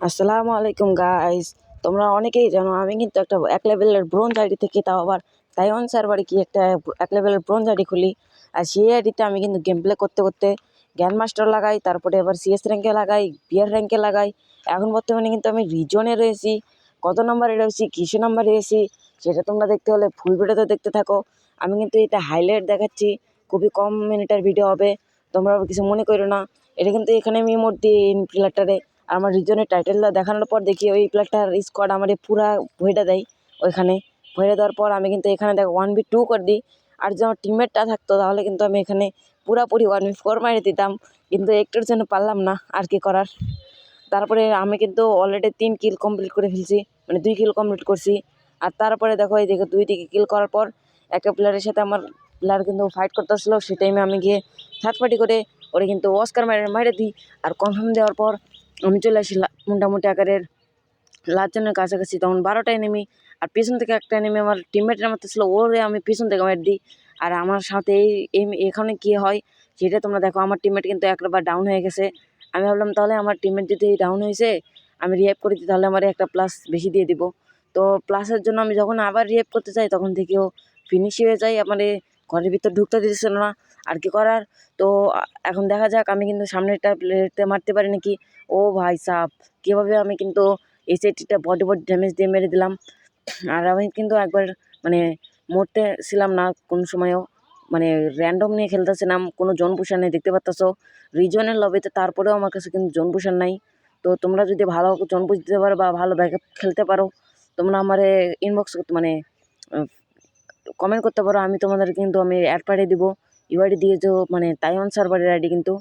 আসসালামু আলাইকুম গাইস। তোমরা অনেকেই জানো আমি কিন্তু একটা এক লেভেলের ব্রোঞ্জ আইডি থেকে, তাও আবার তাইওয়ান সার্ভারে কি একটা এক লেভেলের ব্রোঞ্জ আইডি খুলি। আর সেই আইডিতে আমি কিন্তু গেম প্লে করতে করতে গ্র্যান্ড মাস্টার লাগাই, তারপরে আবার সিএস র্যাঙ্কে লাগাই, বিয়ার র্যাঙ্কে লাগাই। এখন বর্তমানে কিন্তু আমি রিজনে রয়েছি। কত নম্বরে রয়েছি, কিছু নম্বরে রয়েছি, সেটা তোমরা দেখতে হলে ফুল ভিডিওতে দেখতে থাকো। আমি কিন্তু এটা হাইলাইট দেখাচ্ছি, খুবই কম মিনিটের ভিডিও হবে, তোমরা কিছু মনে করো না। এটা কিন্তু এখানে আমি ইমোট দিই প্লেয়ারটারে। আমার রিজনের টাইটেলটা দেখানোর পর দেখি ওই প্লেয়ারটার স্কোয়াড আমার পুরা ভইটা দেয়। ওইখানে ভইটা দেওয়ার পর আমি কিন্তু এখানে দেখো 1v2 করে দিই। আর যদি আমার টিমমেটটা থাকতো তাহলে কিন্তু আমি এখানে পুরাপুরি 1v4 মারি দিতাম, কিন্তু একটুর জন্য পারলাম না, আর কি করার। তারপরে আমি কিন্তু অলরেডি 3 কিল কমপ্লিট করে ফেলছি, মানে 2 কিল কমপ্লিট করছি। আর তারপরে দেখো এই দেখো 2 কিল করার পর একটা প্লেয়ারের সাথে আমার প্লেয়ার কিন্তু ফাইট করতেছিল। সেই টাইমে আমি গিয়ে থার্ড পার্টি করে ওরে কিন্তু অস্কার মারে দিই। আর কনফার্ম দেওয়ার পর আমি চলে আসি মোটামুটি আকারের লাস্টজনের কাছাকাছি। তখন 12টা এনিমি, আর পিছন থেকে একটা এনিমি আমার টিমমেটের মতো ছিল, ওরে আমি পিছন থেকে মার দিই। আর আমার সাথে এখানে কী হয় সেটা তোমরা দেখো। আমার টিমমেট কিন্তু একবার ডাউন হয়ে গেছে। আমি ভাবলাম তাহলে আমার টিমমেট যদি ডাউন হয়েছে, আমি রিয়াইভ করে দিই, তাহলে আমার একটা প্লাস বেশি দিয়ে দিব। তো প্লাসের জন্য আমি যখন আবার রিয়াইভ করতে চাই তখন থেকেও ফিনিশ হয়ে যায়, আমার ঘরের ভিতর ঢুকতে দিতেছিল না, আর কি করার। তো এখন দেখা যাক আমি কিন্তু সামনেরটা প্লেয়ারতে মারতে পারি নাকি। ও ভাই সাব, কীভাবে আমি কিন্তু এসএটিটা বডি ড্যামেজ দিয়ে মেরে দিলাম। আর আমি কিন্তু একবার মানে মরতেছিলাম না কোনো সময়ও, মানে র্যান্ডম নিয়ে খেলতেছিলাম, কোনো জোন পুষার নেই, দেখতে পারতেছো রিজনের লবিতে। তারপরেও আমার কাছে কিন্তু জোন পুষার নাই। তো তোমরা যদি ভালো জোন পুষ দিতে পারো বা ভালো ব্যাকআপ খেলতে পারো, তোমরা আমার ইনবক্স মানে কমেন্ট করতে পারো। আমি তোমাদের কিন্তু আমি অ্যাড পাঠিয়ে দিব ইউআইডি দিয়ে, যে মানে তাইওয়ান সার্ভারের আইডি। কিন্তু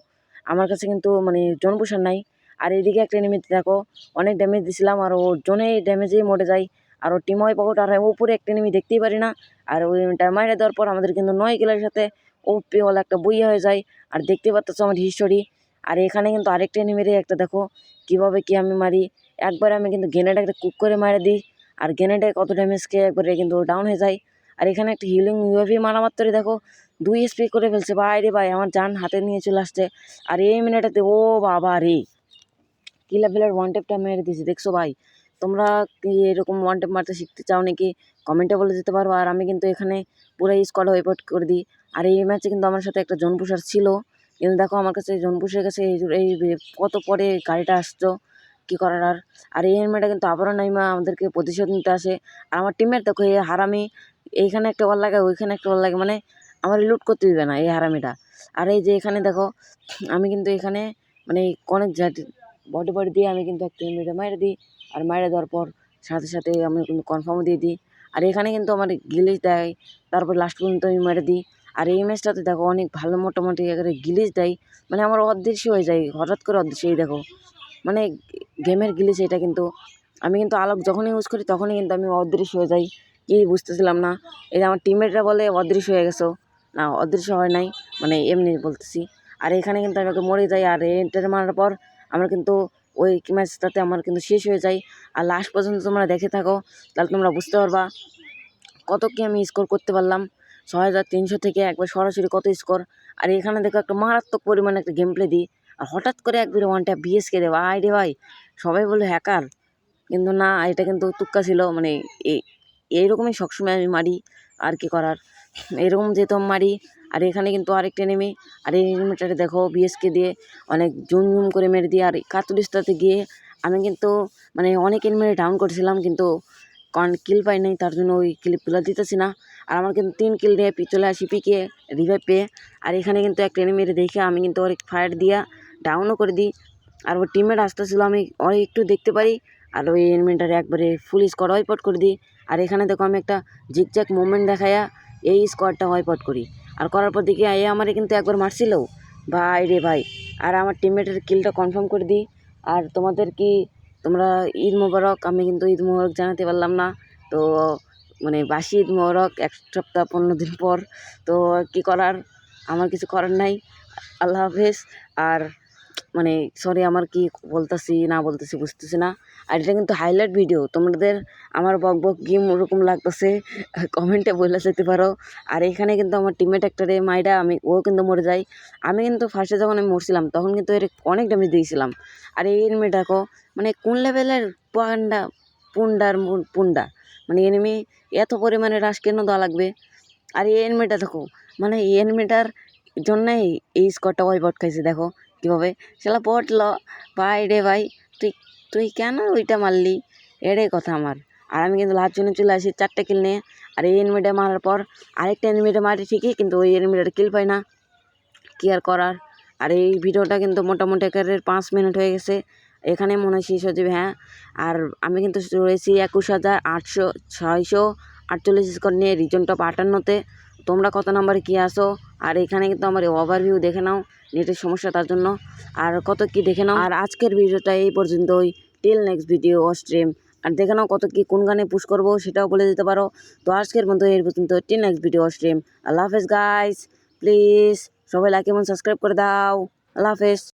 আমার কাছে কিন্তু মানে জোন পুষার নাই। আর এইদিকে একটা এনিমি দেখো অনেক ড্যামেজ দিছিলাম, আর ও জোনে ড্যামেজেই মরে যায়। আর ও টিম ওয়াইপ আউট, আর উপরে একটা এনিমি দেখতেই পারি না। আর ওই মাইরে দেওয়ার পর আমাদের কিন্তু 9 কিলের সাথে ওপিওয়ালা একটা বইয়া হয়ে যায়। আর দেখতে পাচ্ছ আমার হিস্টোরি। আর এখানে কিন্তু আরেকটা এনিমিরে একটা দেখো কীভাবে কি আমি মারি। একবারে আমি কিন্তু গ্রেনেড একটা কুক করে মারে দিই, আর গ্রেনেডে কত ড্যামেজ খেয়ে একবারে কিন্তু ডাউন হয়ে যায়। আর এখানে একটা হিলিং ইউএভি মারা মাত্রই দেখো 2 স্প্রে করে ফেলছে। ভাই রে ভাই, আমার জান হাতে নিয়ে চলে আসছে। আর এই মিনিটাতে ও বাবা রে, কি লেভেলের ওয়ান টেপটা মেরে দিয়েছি দেখছো ভাই। তোমরা কি এরকম ওয়ান টেপ মারতে শিখতে চাও নাকি, কমেন্টে বলে দিতে পারো। আর আমি কিন্তু এখানে পুরো স্কোয়াড ওয়াইপ আউট করে দিই। আর এই ম্যাচে কিন্তু আমার সাথে একটা জোন পুষার ছিল, কিন্তু দেখো আমার কাছে জোন পুষে গেছে। এই কত পরে গাড়িটা আসছো, কী করার। আর এই এনিমিটা কিন্তু আবারও নাইমা আমাদেরকে প্রতিশোধ নিতে আসে। আর আমার টিমের দেখো এই হারামি, এইখানে একটা ওয়াল লাগায়, ওইখানে একটা ওয়াল লাগে, মানে আমার লুট করতে দিবে না এই হারামিটা। আর এই যে এখানে দেখো আমি কিন্তু এখানে মানে অনেক বডি দিয়ে আমি কিন্তু একটা এনিমিটা মাইরে দিই। আর মাইরে দেওয়ার পর সাথে সাথে আমি কিন্তু কনফার্মও দিয়ে দিই। আর এখানে কিন্তু আমার গ্লিচ দেয়, তারপর লাস্ট পর্যন্ত আমি মেরে দিই। আর এই ম্যাচটাতে দেখো অনেক ভালো মোটামুটি একেবারে গ্লিচ দেয়, মানে আমার অদৃশ্য হয়ে যায় হঠাৎ করে, অদৃশ্য। এই দেখো মানে গেমের গ্লিচ এটা, কিন্তু আমি কিন্তু আলোক যখনই ইউজ করি তখনই কিন্তু আমি অদৃশ্য হয়ে যাই, কি বুঝতেছিলাম না। এই যে আমার টিমমেটরা বলে অদৃশ্য হয়ে গেছো, না অদৃশ্য হয় নাই, মানে এমনি বলতেছি। আর এখানে কিন্তু আমি ওকে মরে যাই। আর এন্টার মারার পর আমার কিন্তু ওই ম্যাচটাতে আমার কিন্তু শেষ হয়ে যায়। আর লাস্ট পর্যন্ত তোমরা দেখে থাকো, তাহলে তোমরা বুঝতে পারবা কত কি আমি স্কোর করতে পারলাম। 6300 থেকে একবার সরাসরি কত স্কোর। আর এখানে দেখো একটা মারাত্মক পরিমাণে একটা গেম প্লে দিই, আর হঠাৎ করে একবারে ওয়ান ট্যাপ বিএসকে দেবো। আয় রে ভাই, সবাই বলে হ্যাকার, কিন্তু না, এটা কিন্তু তুক্কা ছিল। মানে এইরকমই সবসময় আমি মারি, আর কি করার, এরকম যেহেতু আমি মারি। আর এখানে কিন্তু আরেকটা এনিমি, আর এই এনিমিটারে দেখো বিএসকে দিয়ে অনেক জুম করে মেরে দিয়ে। আর কাতুরিস্তাতে গিয়ে আমি কিন্তু মানে অনেক এনিমি ডাউন করছিলাম, কিন্তু কারণ কিল পাই নাই, তার জন্য ওই ক্লিপগুলো দিতেছি না। আর আমার কিন্তু 3 কিল নিয়ে চলে আসি পিকে রিভাইভ পেয়ে। আর এখানে কিন্তু একটা এনিমিরে দেখে আমি কিন্তু ওর ফায়ার দিয়া ডাউনও করে দিই। আর ওর টিমমেট আসতেছিল, আমি অনেক একটু দেখতে পারি, আর ওই এনিমিটারে একবারে ফুল স্কোয়াড ওয়াইপ আউট করে দিই। আর এখানে দেখো আমি একটা জিগজ্যাগ মুভমেন্ট দেখাইয়া এই স্কোয়াডটা ওয়াইপ আউট করি। আর করার পর দেখি এ আমারে কিন্তু একবার মারছিল, ভাই রে ভাই। আর আমার টিমমেটের কিলটা কনফার্ম করে দিই। আর তোমাদের কি, তোমরা ঈদ মোবারক। আমি কিন্তু ঈদ মোবারক জানাতে পারলাম না, তো মানে বাসি ঈদ মোবারক 1 সপ্তাহ 15 দিন পর। তো কি করার, আমার কিছু করার নাই। আল্লাহ হাফেজ। আর মানে সরি আমার কি বলতেছি না বলতেছি বুঝতেছি না। আর এটা কিন্তু হাইলাইট ভিডিও, তোমাদের আমার বক কি ওরকম লাগতেছে কমেন্টে বলে যেতে পারো। আর এখানে কিন্তু আমার টিমমেট একটা রে মাইডা ও কিন্তু মরে যায়। আমি কিন্তু ফার্স্টে যখন আমি মরছিলাম তখন কিন্তু এর অনেক ড্যামেজ দিয়েছিলাম। আর এই এনিমি দেখো মানে কোন লেভেলের পুন্ডা মানে এনিমি এত পরিমাণে রাশ কেন দেওয়া লাগবে। আর এই এনিমিটা দেখো মানে এই এনিমিটার জন্যই এই স্কোরটা ওয়াইপ খাইছে, দেখো কীভাবে সেটা পড়ল। ভাই রে ভাই, তুই তুই কেন ওইটা মারলি, এটাই কথা আমার। আর আমি কিন্তু লাস্ট জন্য চলে আসি 4টে কিল নিয়ে। আর এই এনিমিটা মারার পর আরেকটা এনিমিটা মারি ঠিকই, কিন্তু ওই এনিমিটার কিল পাই না, কী আর করার। আর এই ভিডিওটা কিন্তু মোটামুটি একেবারে 5 মিনিট হয়ে গেছে, এখানে মনে হয় শেষ হয়ে যাবে। হ্যাঁ, আর আমি কিন্তু রয়েছি 21,648 স্কোর নিয়ে রিজন টপ 58-তে। তোমরা কত নাম্বারে কী আসো? আর এখানে কিন্তু আমার ওভারভিউ দেখে নাও, নেটের সমস্যা তার জন্য। আর কত কি দেখে নাও। আর আজকের ভিডিওটা এই পর্যন্তই, টিল নেক্সট ভিডিও স্ট্রিম। আর দেখে নাও কত কি কোন গানে পুশ করবো সেটাও বলে দিতে পারো। তো আজকের মতো এই পর্যন্ত, টিল নেক্সট ভিডিও স্ট্রিম। আল্লাহ হাফেজ গাইস, প্লিজ সবাই লাইক এবং সাবস্ক্রাইব করে দাও। আল্লাহ হাফেজ।